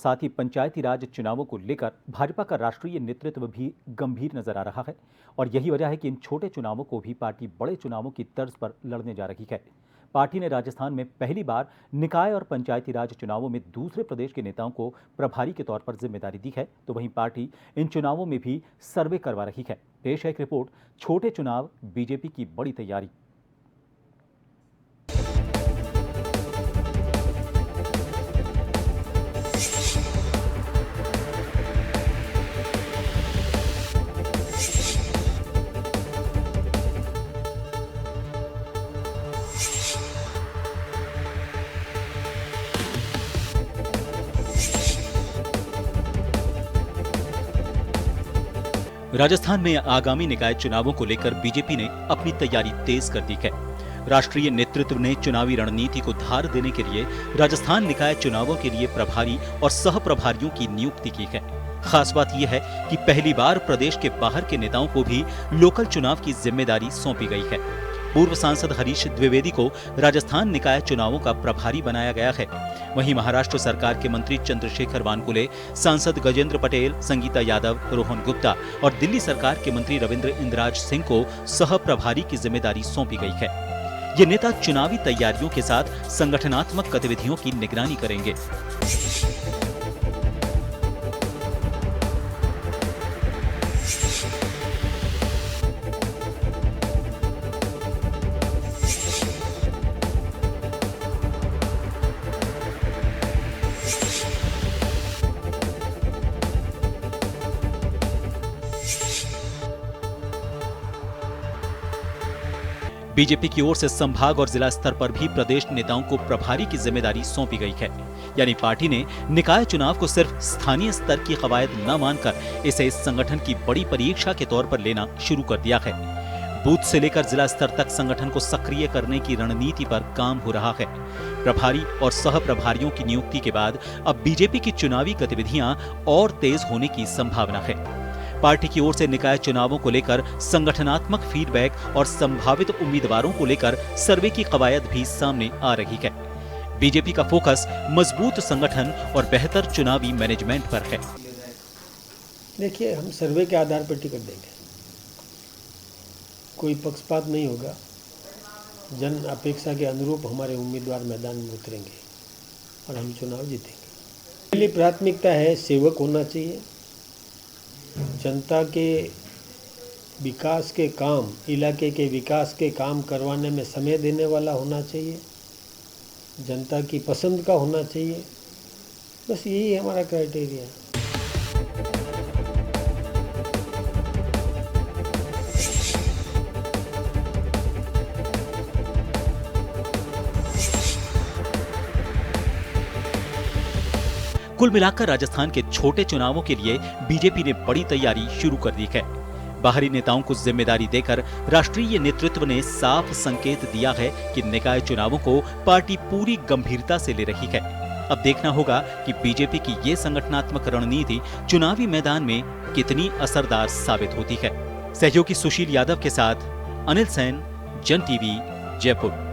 साथ ही पंचायती राज चुनावों को लेकर भाजपा का राष्ट्रीय नेतृत्व भी गंभीर नजर आ रहा है और यही वजह है कि इन छोटे चुनावों को भी पार्टी बड़े चुनावों की तर्ज पर लड़ने जा रही है। पार्टी ने राजस्थान में पहली बार निकाय और पंचायती राज चुनावों में दूसरे प्रदेश के नेताओं को प्रभारी के तौर पर जिम्मेदारी दी है, तो वहीं पार्टी इन चुनावों में भी सर्वे करवा रही है। पेश है एक रिपोर्ट, छोटे चुनाव, बीजेपी की बड़ी तैयारी। राजस्थान में आगामी निकाय चुनावों को लेकर बीजेपी ने अपनी तैयारी तेज कर दी है। राष्ट्रीय नेतृत्व ने चुनावी रणनीति को धार देने के लिए राजस्थान निकाय चुनावों के लिए प्रभारी और सह प्रभारियों की नियुक्ति की है। खास बात यह है कि पहली बार प्रदेश के बाहर के नेताओं को भी लोकल चुनाव की जिम्मेदारी सौंपी गई है। पूर्व सांसद हरीश द्विवेदी को राजस्थान निकाय चुनावों का प्रभारी बनाया गया है। वहीं महाराष्ट्र सरकार के मंत्री चंद्रशेखर वानकुले, सांसद गजेंद्र पटेल, संगीता यादव, रोहन गुप्ता और दिल्ली सरकार के मंत्री रविंद्र इंद्राज सिंह को सह प्रभारी की जिम्मेदारी सौंपी गई है। ये नेता चुनावी तैयारियों के साथ संगठनात्मक गतिविधियों की निगरानी करेंगे। बीजेपी की ओर से संभाग और जिला स्तर पर भी प्रदेश नेताओं को प्रभारी की जिम्मेदारी सौंपी गई है। यानी पार्टी ने निकाय चुनाव को सिर्फ स्थानीय स्तर की कवायद न मानकर इसे इस संगठन की बड़ी परीक्षा के तौर पर लेना शुरू कर दिया है। बूथ से लेकर जिला स्तर तक संगठन को सक्रिय करने की रणनीति पर काम हो रहा है। प्रभारी और सह प्रभारियों की नियुक्ति के बाद अब बीजेपी की चुनावी गतिविधियां और तेज होने की संभावना है। पार्टी की ओर से निकाय चुनावों को लेकर संगठनात्मक फीडबैक और संभावित उम्मीदवारों को लेकर सर्वे की कवायद भी सामने आ रही है। बीजेपी का फोकस मजबूत संगठन और बेहतर चुनावी मैनेजमेंट पर है। देखिए, हम सर्वे के आधार पर टिकट देंगे, कोई पक्षपात नहीं होगा। जन अपेक्षा के अनुरूप हमारे उम्मीदवार मैदान में उतरेंगे और हम चुनाव जीतेंगे। पहली प्राथमिकता है सेवक होना चाहिए, जनता के विकास के काम, इलाके के विकास के काम करवाने में समय देने वाला होना चाहिए, जनता की पसंद का होना चाहिए। बस यही है हमारा क्राइटेरिया। कुल मिलाकर राजस्थान के छोटे चुनावों के लिए बीजेपी ने बड़ी तैयारी शुरू कर दी है। बाहरी नेताओं को जिम्मेदारी देकर राष्ट्रीय नेतृत्व ने साफ संकेत दिया है कि निकाय चुनावों को पार्टी पूरी गंभीरता से ले रही है। अब देखना होगा कि बीजेपी की ये संगठनात्मक रणनीति चुनावी मैदान में कितनी असरदार साबित होती है। सहयोगी सुशील यादव के साथ अनिल सेन, जन टीवी, जयपुर।